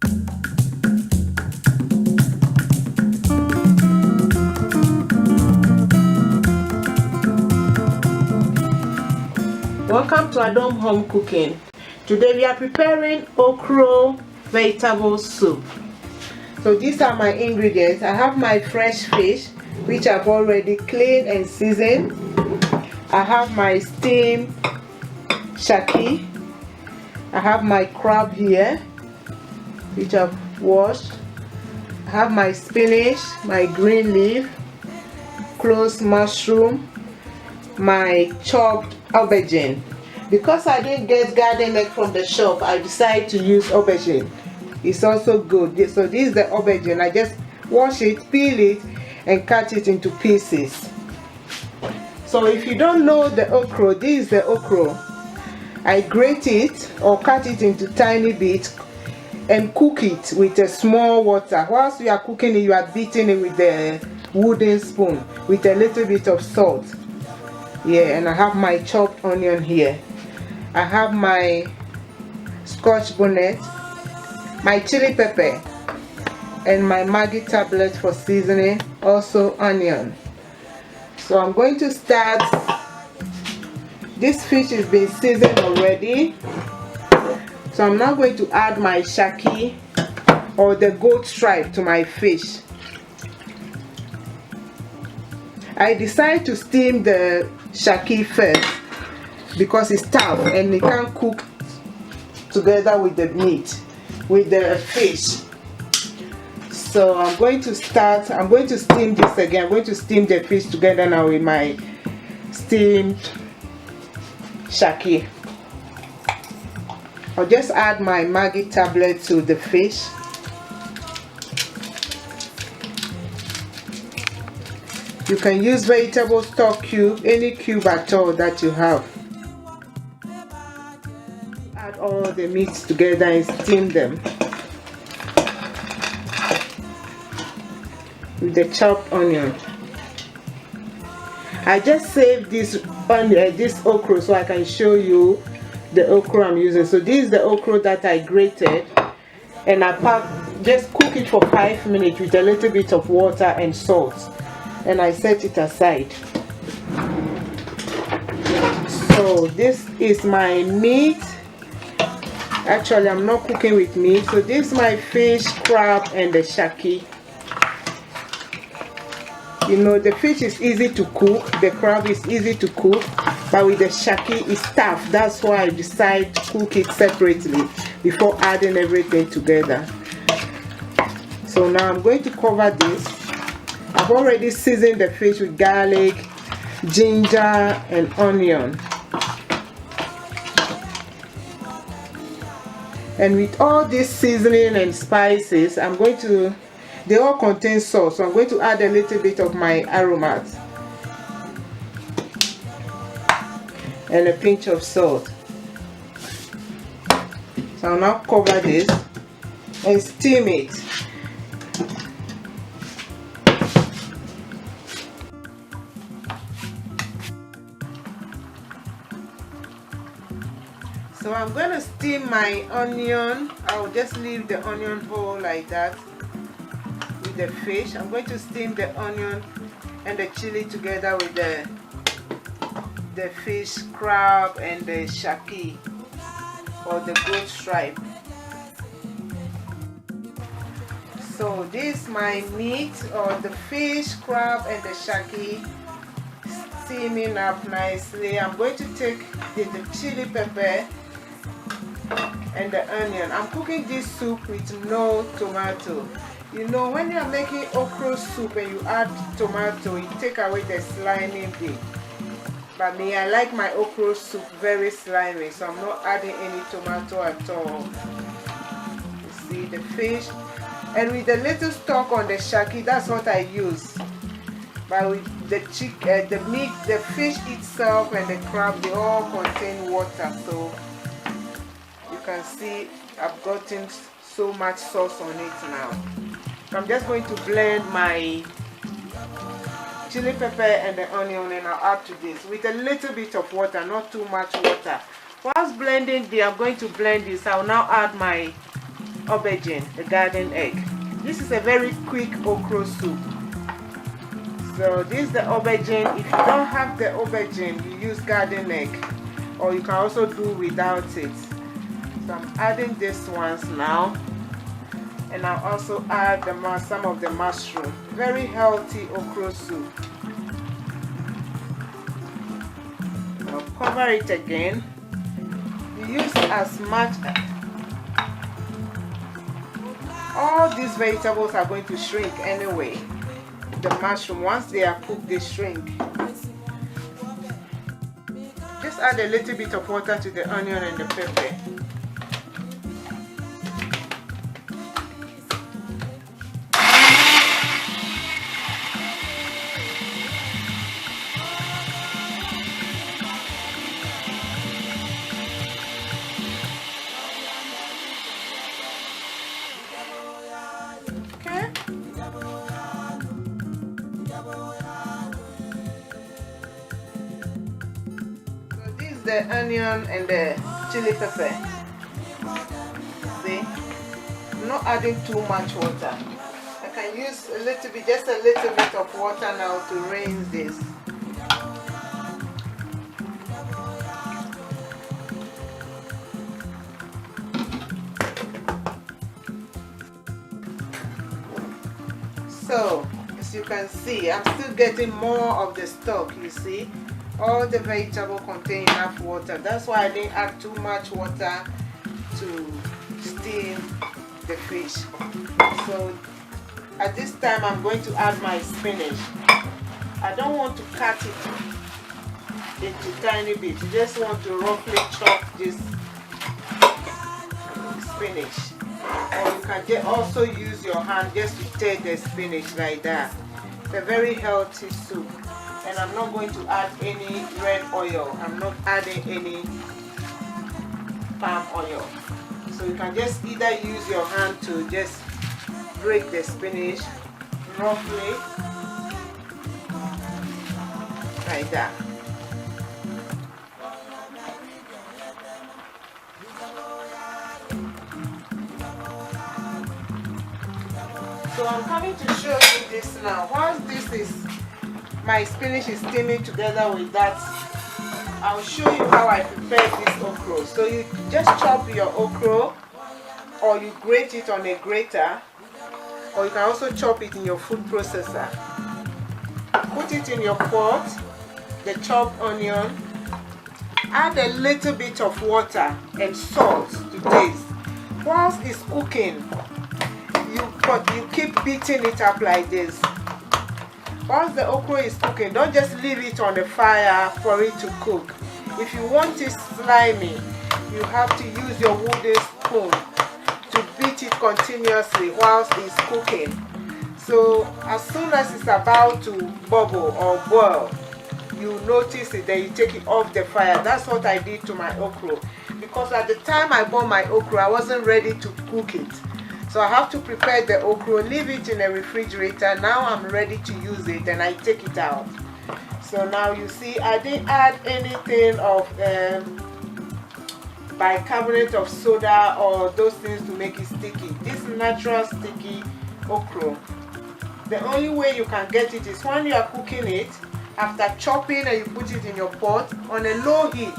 Welcome to Adam Home Cooking. Today we are preparing okra vegetable soup. So these are my ingredients. I have my fresh fish, which I've already cleaned and seasoned. I have my steamed shaki. I have my crab here, which I've washed. I have my spinach, my green leaf, closed mushroom, my chopped aubergine. Because I didn't get garden egg from the shop, I decided to use aubergine. It's also good. So this is the aubergine. I just wash it, peel it, and cut it into pieces. So if you don't know the okra, this is the okra. I grate it or cut it into tiny bits and cook it with a small water. Whilst you are cooking it, you are beating it with the wooden spoon with a little bit of salt. Yeah, and I have my chopped onion here. I have my scotch bonnet, my chili pepper, and my Maggi tablet for seasoning, also onion. So I'm going to start. This fish is been seasoned already. So I'm now going to add my shaki or the goat stripe to my fish. I decided to steam the shaki first because it's tough and it can't cook together with the meat, with the fish. So I'm going to steam this again. I'm going to steam the fish together now with my steamed shaki. I'll just add my Maggi tablet to the fish. You can use vegetable stock cube, any cube at all that you have. Add all the meats together and steam them with the chopped onion. I just saved this okra so I can show you the okra I'm using. So this is the okra that I grated, and just cook it for 5 minutes with a little bit of water and salt, and I set it aside. So this is my meat. Actually, I'm not cooking with meat. So this is my fish, crab, and the shaki. You know, the fish is easy to cook, the crab is easy to cook, but with the shaki it's tough. That's why I decided to cook it separately before adding everything together. So now I'm going to cover this. I've already seasoned the fish with garlic, ginger, and onion. And with all this seasoning and spices, they all contain salt, so I'm going to add a little bit of my aromat and a pinch of salt. So I'll now cover this and steam it. So I'm going to steam my onion. I'll just leave the onion whole like that with the fish. I'm going to steam the onion and the chili together with the fish, crab, and the shaki or the goat stripe. So this is my meat, or the fish, crab, and the shaki steaming up nicely. I'm going to take the chili pepper and the onion. I'm cooking this soup with no tomato. You know, when you're making okra soup and you add tomato, you take away the slimy bit. But me, I like my okra soup very slimy, so I'm not adding any tomato at all. You see the fish, and with the little stock on the shaki, that's what I use. But with the meat, the fish itself, and the crab, they all contain water, so you can see I've gotten so much sauce on it now. I'm just going to blend my chili pepper and the onion, and I'll add to this with a little bit of water, not too much water. Whilst blending I'm going to blend this, I'll now add my aubergine, the garden egg. This is a very quick okra soup. So this is the aubergine. If you don't have the aubergine, you use garden egg, or you can also do without it. So I'm adding these ones now, and I'll also add some of the mushroom. Very healthy okra soup. I'll cover it again. You use as much. All these vegetables are going to shrink anyway. The mushroom, once they are cooked, they shrink. Just add a little bit of water to the onion and the pepper. The onion and the chili pepper. See, I'm not adding too much water. I can use a little bit, just a little bit of water now to rinse this. So, as you can see, I'm still getting more of the stock, you see. All the vegetable contain enough water. That's why I didn't add too much water to steam the fish. So at this time I'm going to add my spinach. I don't want to cut it into tiny bits. You just want to roughly chop this spinach. Or you can also use your hand just to tear the spinach like that. It's a very healthy soup. And I'm not going to add any red oil. I'm not adding any palm oil. So you can just either use your hand to just break the spinach roughly like that. So I'm coming to show you this now. Once my spinach is steaming together with that, I'll show you how I prepare this okra. So you just chop your okra, or you grate it on a grater, or you can also chop it in your food processor. Put it in your pot, the chopped onion, add a little bit of water and salt to taste. Whilst it's cooking, you keep beating it up like this. Once the okra is cooking, don't just leave it on the fire for it to cook. If you want it slimy, you have to use your wooden spoon to beat it continuously whilst it's cooking. So as soon as it's about to bubble or boil, you notice it, then you take it off the fire. That's what I did to my okra. Because at the time I bought my okra, I wasn't ready to cook it. So I have to prepare the okra, leave it in a refrigerator. Now I'm ready to use it, and I take it out. So now you see I didn't add anything of bicarbonate of soda or those things to make it sticky. This natural sticky okra. The only way you can get it is when you are cooking it, after chopping and you put it in your pot on a low heat.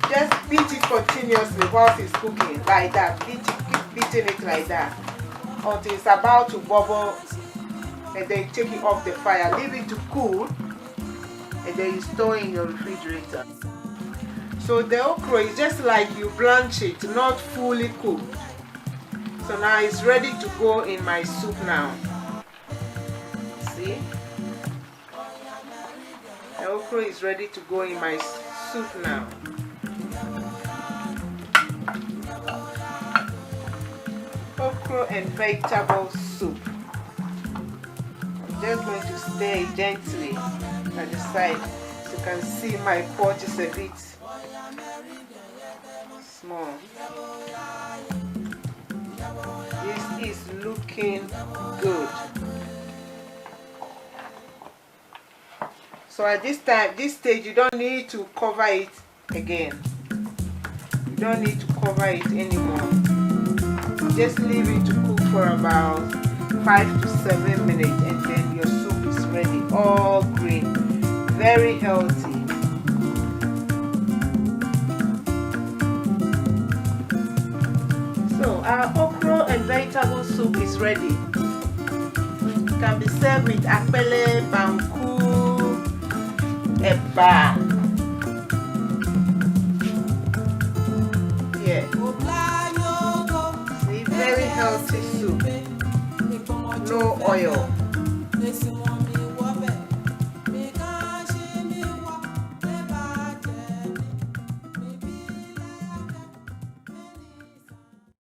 Just beat it continuously whilst it's cooking, like that. Keep beating it like that until it's about to bubble, and then you take it off the fire. Leave it to cool, and then you store in your refrigerator. So the okra is just like you blanch it, not fully cooked. So now it's ready to go in my soup now. See? The okra is ready to go in my soup now. Okra and vegetable soup. I'm just going to stir it gently at the side so you can see my pot is a bit small. This is looking good. So at this stage, you don't need to cover it again. You don't need to cover it anymore. just leave it to cook for about 5 to 7 minutes, and then your soup is ready. All green, very healthy. So our okra and vegetable soup is ready. It can be served with akpele, banku, eba. Yeah. See, very healthy soup. No oil.